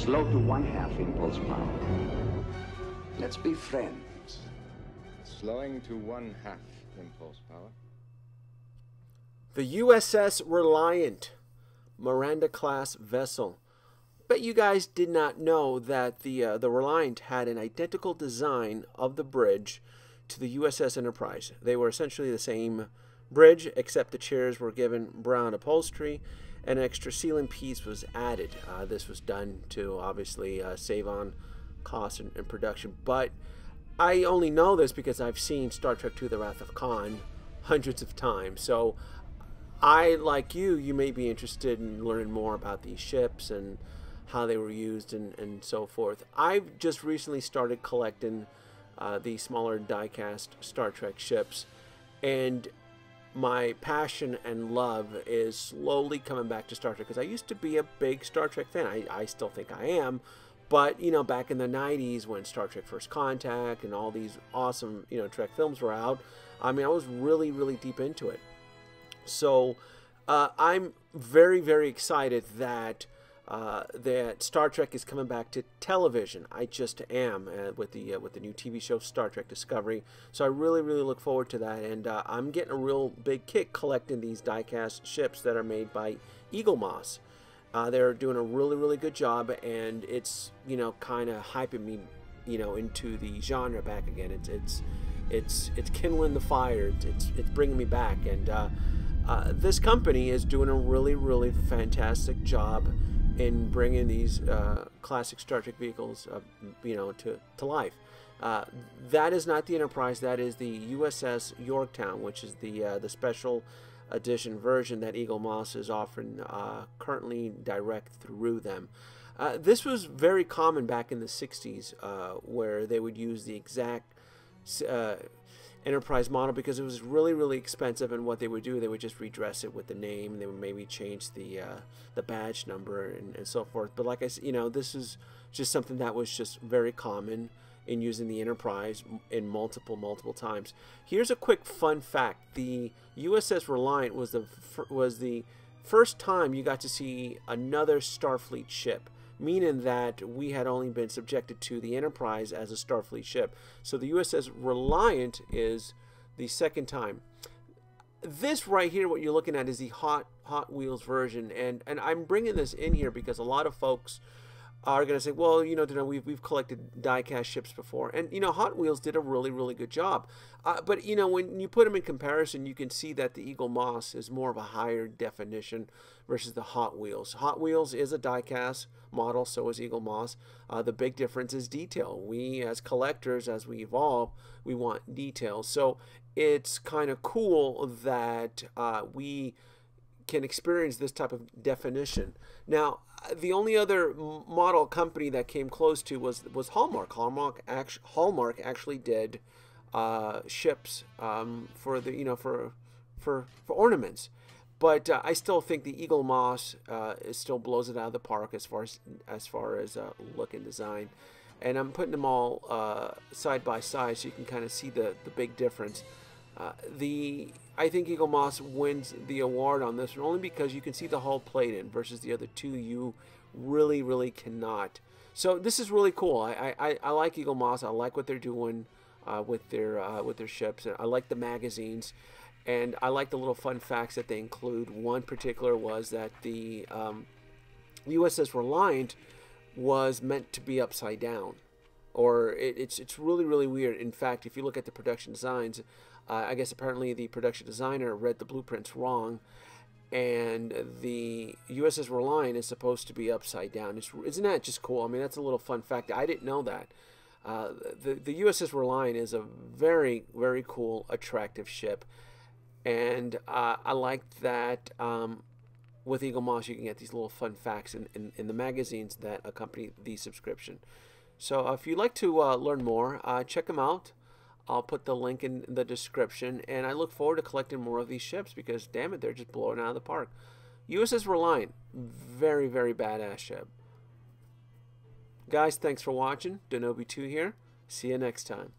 Slow to 1/2 impulse power. Let's be friends. Slowing to 1/2 impulse power. The USS Reliant, Miranda-class vessel. Bet you guys did not know that the Reliant had an identical design of the bridge to the USS Enterprise. They were essentially the same bridge, except the chairs were given brown upholstery, and an extra ceiling piece was added. This was done to obviously save on cost and production. But I only know this because I've seen Star Trek II: The Wrath of Khan hundreds of times. So I, like you may be interested in learning more about these ships and how they were used and so forth. I've just recently started collecting the smaller die-cast Star Trek ships, and my passion and love is slowly coming back to Star Trek, because I used to be a big Star Trek fan. I still think I am, but you know, back in the 90s when Star Trek First Contact and all these awesome Trek films were out, I mean, I was really deep into it. So I'm very excited that that Star Trek is coming back to television. I just am with the new TV show Star Trek Discovery. So I really look forward to that, and I'm getting a real big kick collecting these die-cast ships that are made by EagleMoss. They're doing a really good job, and it's kind of hyping me into the genre back again. It's kindling the fire. It's bringing me back, and this company is doing a really fantastic job in bringing these classic Star Trek vehicles, to life. That is not the Enterprise. That is the USS Yorktown, which is the special edition version that EagleMoss is offering currently direct through them. This was very common back in the 60s, where they would use the exact Enterprise model, because it was really expensive, and what they would do, they would just redress it with the name, and they would maybe change the badge number and so forth. But like I said, this is just something that was just very common in using the Enterprise in multiple times. Here's a quick fun fact: the USS Reliant was the first time you got to see another Starfleet ship, meaning that we had only been subjected to the Enterprise as a Starfleet ship. So the USS Reliant is the second time. This right here, what you're looking at, is the Hot Wheels version, and I'm bringing this in here because a lot of folks are going to say, well, we've collected die-cast ships before, and Hot Wheels did a really good job. But when you put them in comparison, you can see that the EagleMoss is more of a higher definition versus the Hot Wheels. Hot Wheels is a die-cast model, so is EagleMoss. The big difference is detail. We, as collectors, as we evolve, we want details. So it's kind of cool that we can experience this type of definition. Now, the only other model company that came close to was Hallmark. Hallmark actually did ships for the for ornaments, but I still think the EagleMoss still blows it out of the park as far as look and design. And I'm putting them all side by side so you can kind of see the big difference. I think EagleMoss wins the award on this one only because you can see the hull plate in, versus the other two you really cannot. So this is really cool. I like EagleMoss. I like what they're doing with their ships. I like the magazines, and I like the little fun facts that they include. One particular was that the USS Reliant was meant to be upside down, or it's really weird. In fact, if you look at the production designs, I guess apparently the production designer read the blueprints wrong, and the USS Reliant is supposed to be upside down. Isn't that just cool? I mean, that's a little fun fact. I didn't know that. The USS Reliant is a very cool, attractive ship, and I like that with EagleMoss you can get these little fun facts in the magazines that accompany the subscription. So if you'd like to learn more, check them out. I'll put the link in the description, and I look forward to collecting more of these ships because, damn it, they're just blowing out of the park. USS Reliant, very badass ship. Guys, thanks for watching. Denobi2 here. See you next time.